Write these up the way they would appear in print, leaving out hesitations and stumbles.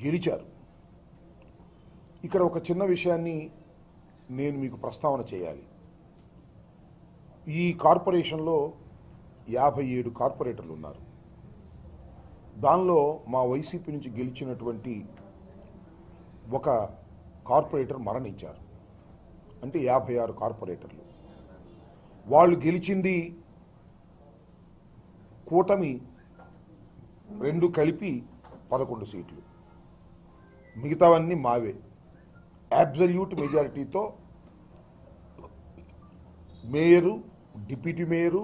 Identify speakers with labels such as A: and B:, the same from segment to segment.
A: గెలిచారు. ఇక్కడ ఒక చిన్న విషయాన్ని నేను మీకు ప్రస్తావన చేయాలి. ఈ కార్పొరేషన్లో 57 కార్పొరేటర్లు ఉన్నారు. దానిలో మా వైసీపీ నుంచి గెలిచినటువంటి ఒక కార్పొరేటర్ మరణించారు. అంటే 56 కార్పొరేటర్లు. వాళ్ళు గెలిచింది కూటమి 2 కలిపి 11 సీట్లు, మిగతావన్నీ మావే. అబ్సల్యూట్ మెజారిటీతో మేయరు, డిప్యూటీ మేయరు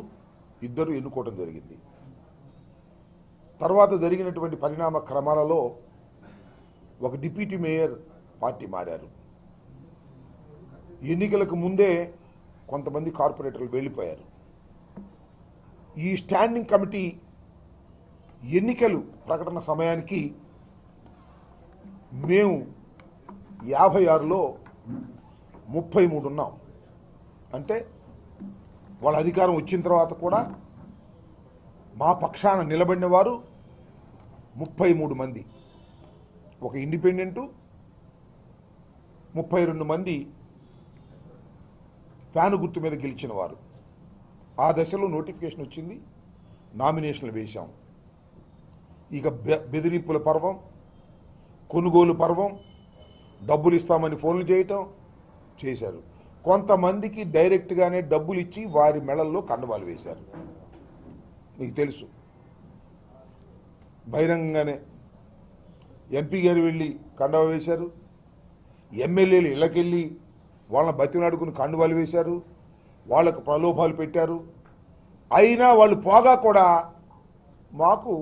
A: ఇద్దరు ఎన్నుకోవడం జరిగింది. తర్వాత జరిగినటువంటి పరిణామ క్రమాలలో ఒక డిప్యూటీ మేయర్ పార్టీ మారారు. ఎన్నికలకు ముందే కొంతమంది కార్పొరేటర్లు వెళ్ళిపోయారు. ఈ స్టాండింగ్ కమిటీ ఎన్నికలు ప్రకటన సమయానికి మేము 56లో 33 ఉన్నాం. అంటే వాళ్ళ అధికారం వచ్చిన తర్వాత కూడా మా పక్షాన నిలబడిన వారు 33 మంది, ఒక ఇండిపెండెంటు, 32 మంది ఫ్యాను గుర్తు మీద గెలిచిన వారు. ఆ దశలో నోటిఫికేషన్ వచ్చింది, నామినేషన్లు వేశాం. ఇక బెదిరింపుల పర్వం, కొనుగోలు పర్వం, డబ్బులు ఇస్తామని ఫోన్లు చేయటం చేశారు. కొంతమందికి డైరెక్ట్గానే డబ్బులు ఇచ్చి వారి మెడల్లో కండవాలు వేశారు. మీకు తెలుసు, బహిరంగంగానే ఎంపీ గారు వెళ్ళి కండవ వేశారు, ఎమ్మెల్యేలు ఇళ్ళకెళ్ళి వాళ్ళని బతిమలాడుకుని కండువాలు వేశారు, వాళ్ళకు ప్రలోభాలు పెట్టారు. అయినా వాళ్ళు పోగా కూడా మాకు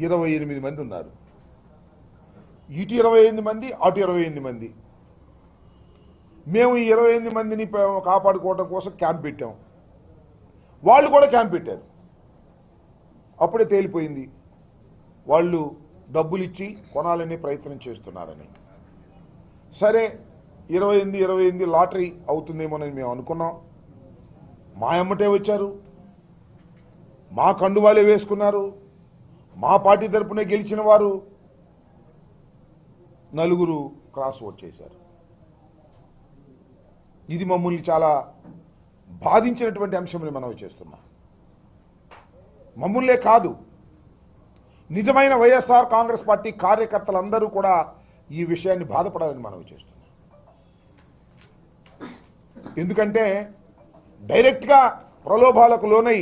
A: 28 మంది ఉన్నారు. ఇటు 28 మంది, అటు 28 మంది. మేము ఈ 28 మందిని కాపాడుకోవడం కోసం క్యాంప్ పెట్టాం. వాళ్ళు కూడా క్యాంప్ పెట్టారు. అప్పుడే తేలిపోయింది వాళ్ళు డబ్బులు ఇచ్చి కొనాలనే ప్రయత్నం చేస్తున్నారని. సరే, 28 లాటరీ అవుతుందేమోనని మేము అనుకున్నాం. మా ఎమ్మటే వచ్చారు, మా కండువాలే వేసుకున్నారు. మా పార్టీ తరపునే గెలిచిన వారు 4 క్రాస్ ఓట్ చేశారు. ఇది మమ్మల్ని చాలా బాధించినటువంటి అంశంని మనం చేస్తున్నాం. మమ్మల్నే కాదు, నిజమైన వైఎస్ఆర్ కాంగ్రెస్ పార్టీ కార్యకర్తలందరూ కూడా ఈ విషయాన్ని బాధపడాలని మనం చేస్తున్నాం. ఎందుకంటే డైరెక్ట్గా ప్రలోభాలకు లోనై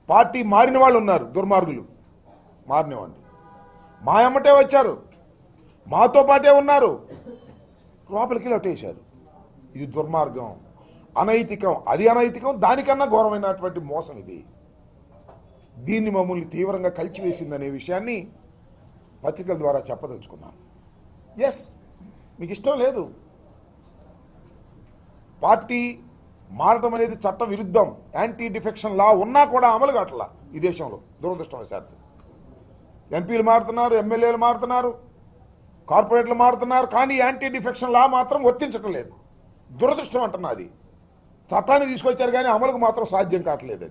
A: పార్టీ మారిన వాళ్ళు ఉన్నారు, దుర్మార్గులు మారినవాళ్ళు. మా ఎమ్మటే వచ్చారు, మాతో పాటే ఉన్నారు, లోపలికి లొట్టేశారు. ఇది దుర్మార్గం, అనైతికం. అది అనైతికం, దానికన్నా ఘోరమైనటువంటి మోసం ఇది. దీన్ని మమ్మల్ని తీవ్రంగా కలిచివేసిందనే విషయాన్ని పత్రికల ద్వారా చెప్పదలుచుకున్నాను. ఎస్, మీకు ఇష్టం లేదు, పార్టీ మారటం అనేది చట్ట విరుద్ధం, యాంటీ డిఫెక్షన్ లా ఉన్నా కూడా అమలు కావట్లా ఈ దేశంలో. దురదృష్టవశాత్తు ఎంపీలు మారుతున్నారు, ఎమ్మెల్యేలు మారుతున్నారు, కార్పొరేట్లు మారుతున్నారు, కానీ యాంటీ డిఫెక్షన్ లా మాత్రం వర్తించటం లేదు. దురదృష్టం అంటున్నది. చట్టాన్ని తీసుకొచ్చారు కానీ అమలుకు మాత్రం సాధ్యం కావట్లేదు అది.